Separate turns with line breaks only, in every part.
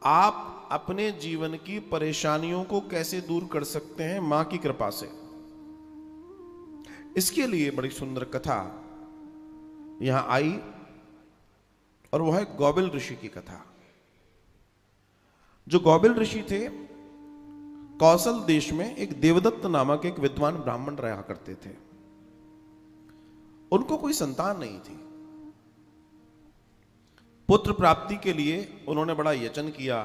आप अपने जीवन की परेशानियों को कैसे दूर कर सकते हैं मां की कृपा से। इसके लिए बड़ी सुंदर कथा यहां आई और वह है गौबिल ऋषि की कथा। जो गौबिल ऋषि थे, कौशल देश में एक देवदत्त नामक एक विद्वान ब्राह्मण रहा करते थे। उनको कोई संतान नहीं थी। पुत्र प्राप्ति के लिए उन्होंने बड़ा यत्न किया,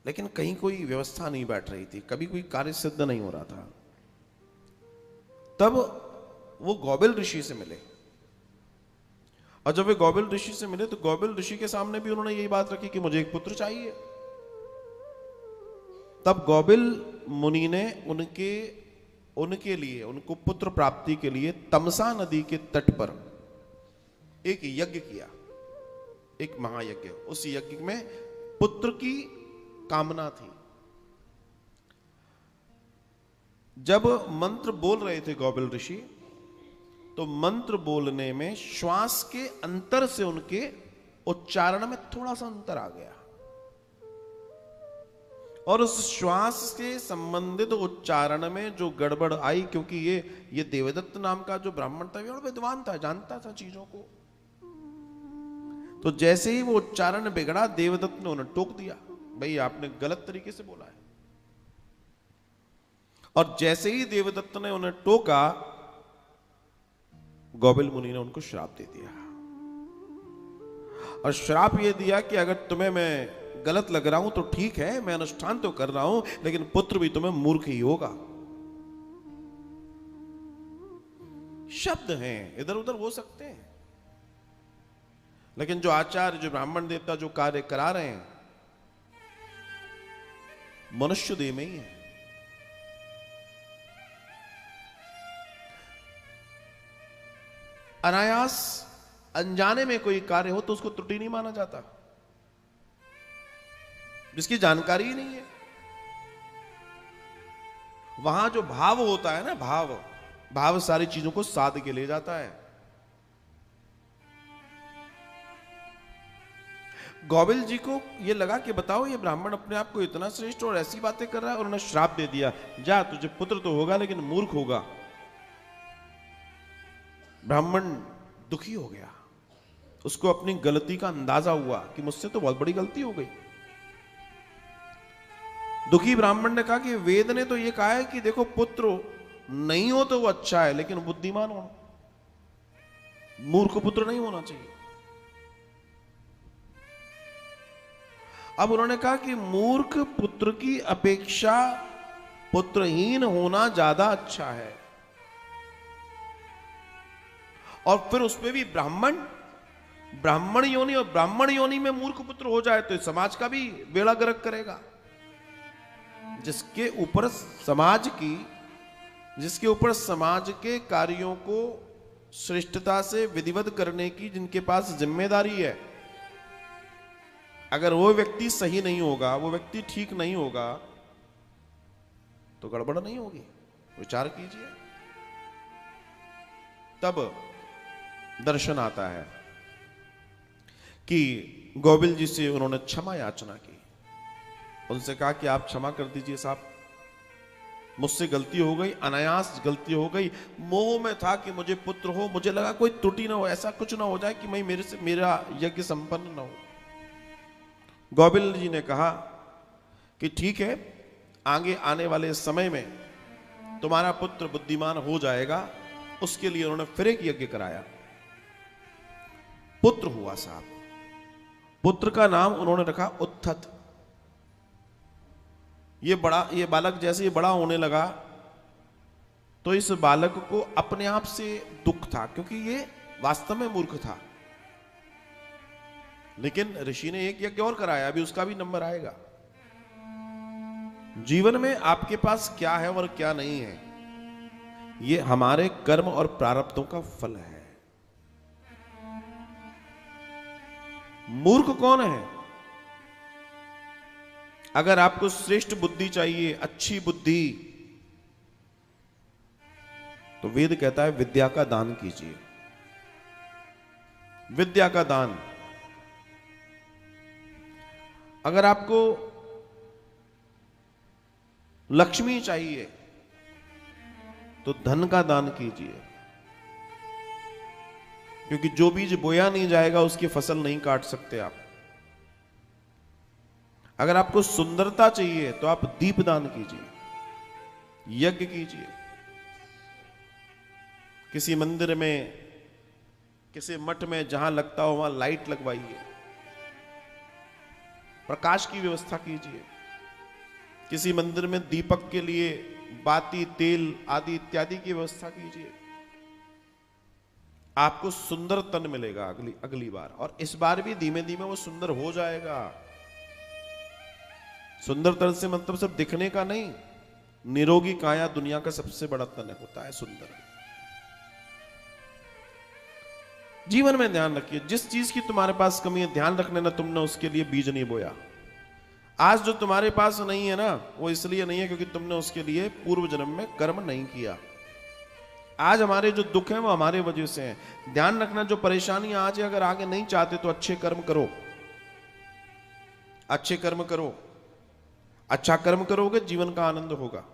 लेकिन कहीं कोई व्यवस्था नहीं बैठ रही थी, कभी कोई कार्य सिद्ध नहीं हो रहा था। तब वो गौबिल ऋषि से मिले, और जब वे गौबिल ऋषि से मिले तो गौबिल ऋषि के सामने भी उन्होंने यही बात रखी कि मुझे एक पुत्र चाहिए। तब गौबिल मुनि ने उनके लिए, उनको पुत्र प्राप्ति के लिए तमसा नदी के तट पर एक यज्ञ किया, एक महायज्ञ। उस यज्ञ में पुत्र की कामना थी। जब मंत्र बोल रहे थे गौबिल ऋषि, तो मंत्र बोलने में श्वास के अंतर से उनके उच्चारण में थोड़ा सा अंतर आ गया, और उस श्वास से संबंधित उच्चारण में जो गड़बड़ आई, क्योंकि ये देवदत्त नाम का जो ब्राह्मण था, वो विद्वान था, जानता था चीजों को। तो जैसे ही वो उच्चारण बिगड़ा, देवदत्त ने उन्हें टोक दिया, भाई आपने गलत तरीके से बोला है। और जैसे ही देवदत्त ने उन्हें टोका, गौबिल मुनि ने उनको श्राप दे दिया। और श्राप ये दिया कि अगर तुम्हें मैं गलत लग रहा हूं तो ठीक है, मैं अनुष्ठान तो कर रहा हूं, लेकिन पुत्र भी तुम्हें मूर्ख ही होगा। शब्द हैं, इधर उधर हो सकते हैं, लेकिन जो आचार्य, जो ब्राह्मण देवता जो कार्य करा रहे हैं, मनुष्य देह में ही है। अनायास अनजाने में कोई कार्य हो तो उसको त्रुटि नहीं माना जाता, जिसकी जानकारी ही नहीं है। वहां जो भाव होता है ना, भाव सारी चीजों को साध के ले जाता है। गौबिल जी को यह लगा कि बताओ, ये ब्राह्मण अपने आप को इतना श्रेष्ठ और ऐसी बातें कर रहा है, और उन्होंने श्राप दे दिया, जा तुझे पुत्र तो होगा लेकिन मूर्ख होगा। ब्राह्मण दुखी हो गया, उसको अपनी गलती का अंदाजा हुआ कि मुझसे तो बहुत बड़ी गलती हो गई। दुखी ब्राह्मण ने कहा कि वेद ने तो ये कहा है कि देखो, पुत्र नहीं हो तो वो अच्छा है, लेकिन बुद्धिमान हो, मूर्ख पुत्र नहीं होना चाहिए। अब उन्होंने कहा कि मूर्ख पुत्र की अपेक्षा पुत्रहीन होना ज्यादा अच्छा है। और फिर उसमें भी ब्राह्मण योनि, और ब्राह्मण योनि में मूर्ख पुत्र हो जाए तो समाज का भी बेड़ा गर्क करेगा। जिसके ऊपर समाज के कार्यों को श्रेष्ठता से विधिवत करने की जिनके पास जिम्मेदारी है, अगर वो व्यक्ति सही नहीं होगा, वो व्यक्ति ठीक नहीं होगा, तो गड़बड़ नहीं होगी। विचार कीजिए। तब दर्शन आता है कि गौबिल जी से उन्होंने क्षमा याचना की। उनसे कहा कि आप क्षमा कर दीजिए साहब, मुझसे गलती हो गई, अनायास गलती हो गई, मोह में था कि मुझे पुत्र हो, मुझे लगा कोई त्रुटि ना हो, ऐसा कुछ ना हो जाए कि मेरा यज्ञ संपन्न ना हो। गौबिल जी ने कहा कि ठीक है, आगे आने वाले समय में तुम्हारा पुत्र बुद्धिमान हो जाएगा। उसके लिए उन्होंने फिर एक यज्ञ कराया, पुत्र हुआ साहब। पुत्र का नाम उन्होंने रखा उत्थत। ये बालक जैसे ही बड़ा होने लगा, तो इस बालक को अपने आप से दुख था, क्योंकि ये वास्तव में मूर्ख था। लेकिन ऋषि ने एक यज्ञ और कराया, अभी उसका भी नंबर आएगा। जीवन में आपके पास क्या है और क्या नहीं है, ये हमारे कर्म और प्रारब्धों का फल है। मूर्ख कौन है? अगर आपको श्रेष्ठ बुद्धि चाहिए, अच्छी बुद्धि, तो वेद कहता है विद्या का दान कीजिए। विद्या का दान। अगर आपको लक्ष्मी चाहिए तो धन का दान कीजिए, क्योंकि जो बीज बोया नहीं जाएगा उसकी फसल नहीं काट सकते आप। अगर आपको सुंदरता चाहिए तो आप दीप दान कीजिए, यज्ञ कीजिए, किसी मंदिर में, किसी मठ में जहां लगता हो वहां लाइट लगवाइए, प्रकाश की व्यवस्था कीजिए। किसी मंदिर में दीपक के लिए बाती, तेल आदि इत्यादि की व्यवस्था कीजिए। आपको सुंदर तन मिलेगा अगली बार, और इस बार भी धीमे धीमे वो सुंदर हो जाएगा। सुंदर तन से मतलब सिर्फ दिखने का नहीं, निरोगी काया दुनिया का सबसे बड़ा तन होता है सुंदर। जीवन में ध्यान रखिए, जिस चीज की तुम्हारे पास कमी है ध्यान रखने ना, तुमने उसके लिए बीज नहीं बोया। आज जो तुम्हारे पास नहीं है ना, वो इसलिए नहीं है क्योंकि तुमने उसके लिए पूर्व जन्म में कर्म नहीं किया। आज हमारे जो दुख है वो हमारे वजह से हैं। ध्यान रखना, जो परेशानियां आज है, अगर आगे नहीं चाहते तो अच्छे कर्म करो, अच्छे कर्म करो। अच्छा कर्म करोगे जीवन का आनंद होगा।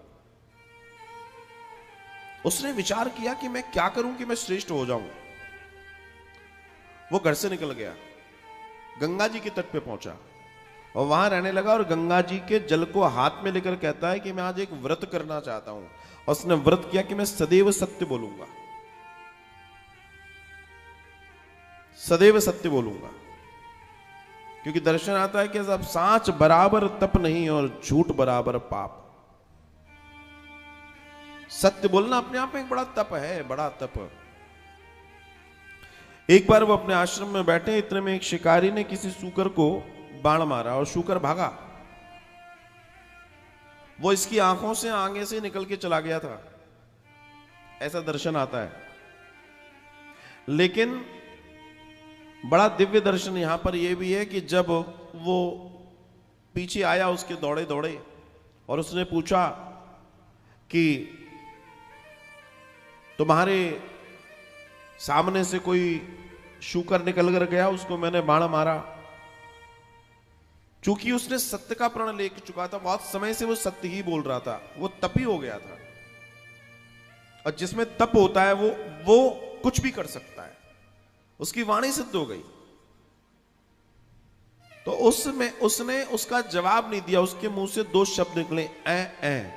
उसने विचार किया कि मैं क्या करूं कि मैं श्रेष्ठ हो जाऊं। वो घर से निकल गया, गंगा जी के तट पे पहुंचा और वहां रहने लगा, और गंगा जी के जल को हाथ में लेकर कहता है कि मैं आज एक व्रत करना चाहता हूं। और उसने व्रत किया कि मैं सदैव सत्य बोलूंगा, सदैव सत्य बोलूंगा। क्योंकि दर्शन आता है कि सब सांच बराबर तप नहीं और झूठ बराबर पाप। सत्य बोलना अपने आप में एक बड़ा तप है, बड़ा तप। एक बार वो अपने आश्रम में बैठे, इतने में एक शिकारी ने किसी सूकर को बाण मारा और सूकर भागा। वो इसकी आंखों से, आगे से निकल के चला गया था, ऐसा दर्शन आता है। लेकिन बड़ा दिव्य दर्शन यहां पर यह भी है कि जब वो पीछे आया उसके दौड़े दौड़े और उसने पूछा कि तुम्हारे सामने से कोई शूकर निकल कर गया, उसको मैंने बाण मारा। चूंकि उसने सत्य का प्रण ले चुका था, बहुत समय से वो सत्य ही बोल रहा था, वो तपी हो गया था। और जिसमें तप होता है वो कुछ भी कर सकता है, उसकी वाणी सिद्ध हो गई। तो उसने उसका जवाब नहीं दिया। उसके मुंह से दो शब्द निकले, ए,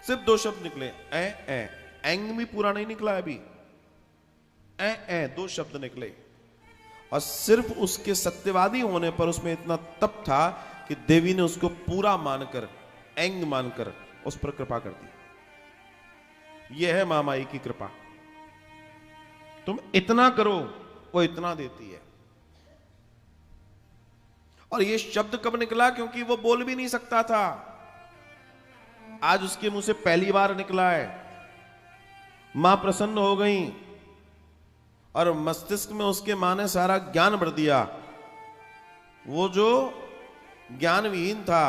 सिर्फ दो शब्द निकले, ए। एंग भी पूरा नहीं निकला अभी, ए, दो शब्द निकले। और सिर्फ उसके सत्यवादी होने पर उसमें इतना तप था कि देवी ने उसको पूरा मानकर, एंग मानकर उस पर कृपा कर दी। यह है महामाई की कृपा। तुम इतना करो, वो इतना देती है। और यह शब्द कब निकला? क्योंकि वो बोल भी नहीं सकता था, आज उसके मुंह से पहली बार निकला है। मां प्रसन्न हो गई और मस्तिष्क में उसके मां ने सारा ज्ञान भर दिया। वो जो ज्ञान विहीन था,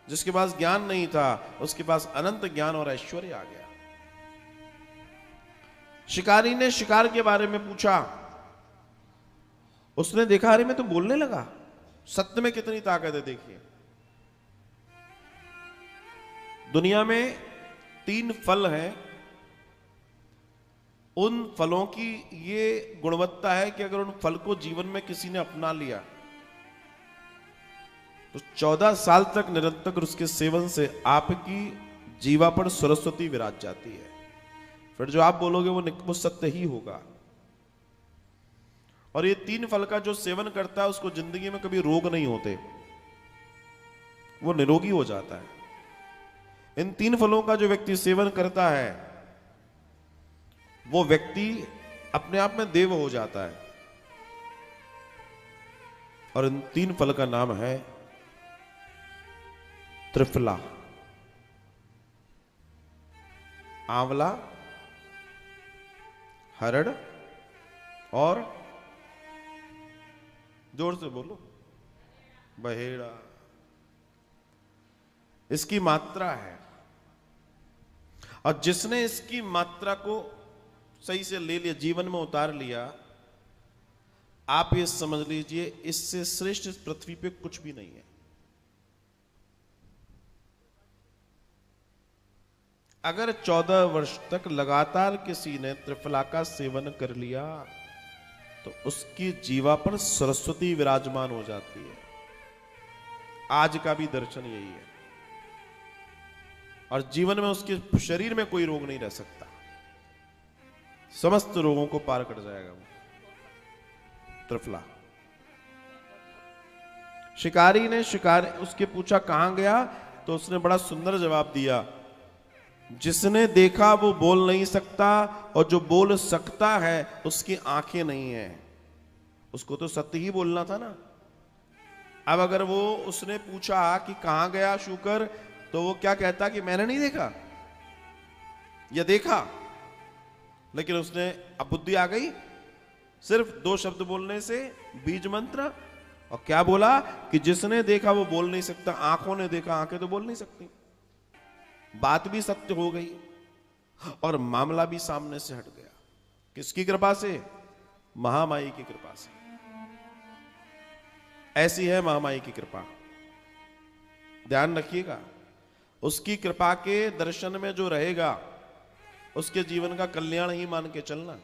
जिसके पास ज्ञान नहीं था, उसके पास अनंत ज्ञान और ऐश्वर्य आ गया। शिकारी ने शिकार के बारे में पूछा, उसने देखा अरे मैं तो बोलने लगा। सत्य में कितनी ताकत है देखिए। दुनिया में 3 फल हैं, उन फलों की ये गुणवत्ता है कि अगर उन फल को जीवन में किसी ने अपना लिया तो 14 साल तक निरंतर उसके सेवन से आपकी जीवा पर सरस्वती विराज जाती है। फिर जो आप बोलोगे वो सत्य ही होगा। और ये 3 फल का जो सेवन करता है उसको जिंदगी में कभी रोग नहीं होते, वो निरोगी हो जाता है। इन 3 फलों का जो व्यक्ति सेवन करता है वो व्यक्ति अपने आप में देव हो जाता है। और इन 3 फल का नाम है त्रिफला। आंवला, हरड़ और जोर से बोलो, बहेड़ा। इसकी मात्रा है, और जिसने इसकी मात्रा को सही से ले लिया, जीवन में उतार लिया, आप ये समझ लीजिए, इससे श्रेष्ठ इस पृथ्वी पे कुछ भी नहीं है। अगर 14 वर्ष तक लगातार किसी ने त्रिफला का सेवन कर लिया तो उसकी जीवा पर सरस्वती विराजमान हो जाती है। आज का भी दर्शन यही है, और जीवन में उसके शरीर में कोई रोग नहीं रह सकता, समस्त रोगों को पार कर जाएगा वो त्रिफला। शिकारी ने उसके पूछा कहां गया, तो उसने बड़ा सुंदर जवाब दिया, जिसने देखा वो बोल नहीं सकता, और जो बोल सकता है उसकी आंखें नहीं है। उसको तो सत्य ही बोलना था ना। अब अगर वो उसने पूछा कि कहां गया शूकर, तो वो क्या कहता कि मैंने नहीं देखा या देखा, लेकिन उसने अब बुद्धि आ गई सिर्फ 2 शब्द बोलने से, बीज मंत्र, और क्या बोला कि जिसने देखा वो बोल नहीं सकता। आंखों ने देखा, आंखें तो बोल नहीं सकती। बात भी सत्य हो गई और मामला भी सामने से हट गया। किसकी कृपा से? महामाई की कृपा से। ऐसी है महामाई की कृपा, ध्यान रखिएगा। उसकी कृपा के दर्शन में जो रहेगा उसके जीवन का कल्याण ही मान के चलना।